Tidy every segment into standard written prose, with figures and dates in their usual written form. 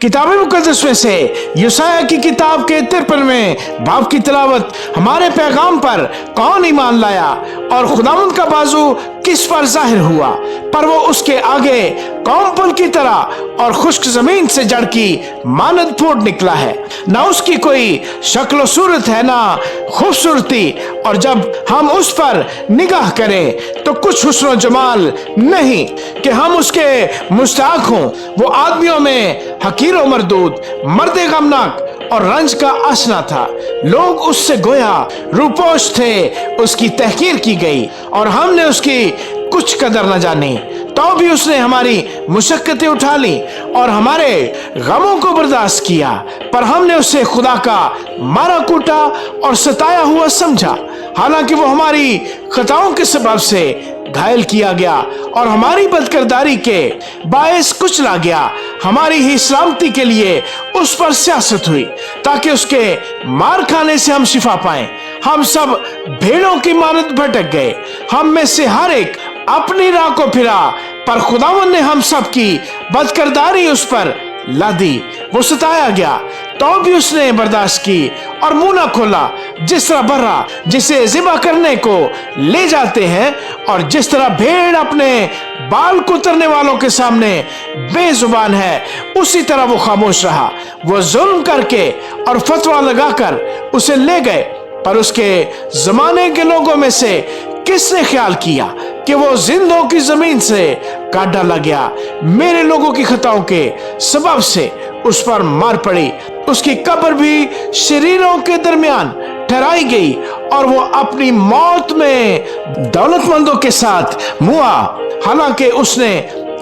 किताब मुकद्दस में से यशायाह की किताब के 53वें बाब की तिलावत। हमारे पैगाम पर कौन ईमान लाया और खुदावंद का बाजू किस पर जाहिर हुआ, पर वो उसके आगे कौम पुल की तरह और खुश्क जमीन से जड़ की मानद फूट निकला है। ना उसकी कोई शक्ल सूरत है ना खूबसूरती, और जब हम उस पर निगाह करें तो कुछ हुस्न जमाल नहीं कि हम उसके मुश्ताक हों। वो आदमियों में हकीर और मरदूद, मर्द गमनाक और रंज का आशना था। लोग उससे गोया रूपोश थे, उसकी तहकीर की गई और हमने उसकी कुछ कदर न जानी। तो भी उसने हमारी मुशक्कतें उठा ली और हमारे गमों को बर्दाश्त किया, पर हमने उसे खुदा का मारा कूटा और सताया हुआ समझा। हालांकि वो हमारी खताओं के सबब से घायल किया गया और हमारी बदकिरदारी के बायस कुचला गया। हमारी ही सलामती के लिए उस पर सियासत हुई ताकि उसके मार खाने से हम शिफा पाएं। हम सब भेड़ों की मानद भटक गए, हम में से हर एक अपनी राह को फिरा, पर खुदावंद ने हम सब की बदकिरदारी उस पर लादी। वो सताया गया तो भी उसने बर्दाश्त की और मुंह न खोला। जिस तरह बर्रा जिसे ज़िबा करने को ले जाते हैं और जिस तरह भेड़ अपने बाल कुतरने वालों के सामने बेजुबान है, उसी तरह वो खामोश रहा। वो जुल्म करके और फतवा लगाकर उसे ले गए, पर उसके जमाने के लोगों में से किसने ख्याल किया कि वो जिंदों की जमीन से काट डाला गया। मेरे लोगों की खताओं के सबब से उस पर मार पड़ी। उसकी कब्र भी शरीरों के दरमियान ठहराई गई और वो अपनी मौत में दौलतमंदों के साथ मुआ, हालांकि उसने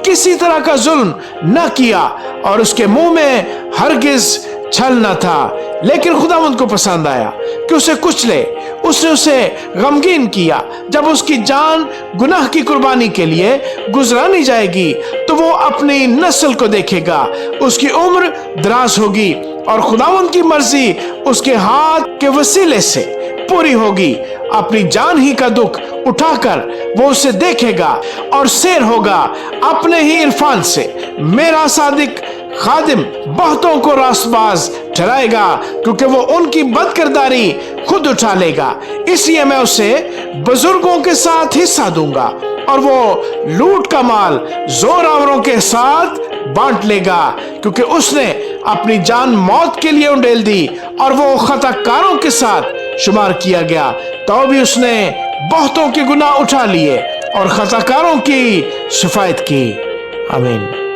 किसी तरह का जुल्म न किया और उसके मुंह में हरगिज छल न था। लेकिन खुदावंद को पसंद आया कि उसे कुचले, उसने उसे गमगीन किया। जब उसकी जान गुनाह की कुर्बानी के लिए गुजरानी जाएगी तो वो अपनी नस्ल को देखेगा, उसकी उम्र दराज होगी और खुदावंद की मर्जी उसके हाथ के वसीले से पूरी होगी। अपनी जान ही का दुख उठाकर वो उसे देखेगा और सैर होगा अपने ही इरफान से। मेरा सादिक खादिम बहुतों को रास्तबाज ठहराएगा, क्योंकि वो उनकी बदकिरदारी खुद उठा लेगा। इसलिए मैं उसे बुजुर्गों के साथ हिस्सा दूंगा और वो लूट का माल जोरावरों के साथ बांट लेगा, क्योंकि उसने अपनी जान मौत के लिए उंडेल दी और वो खताकारों के साथ शुमार किया गया। तो भी उसने बहुतों के गुनाह उठा लिए और खताकारों की शिफायत की। आमीन।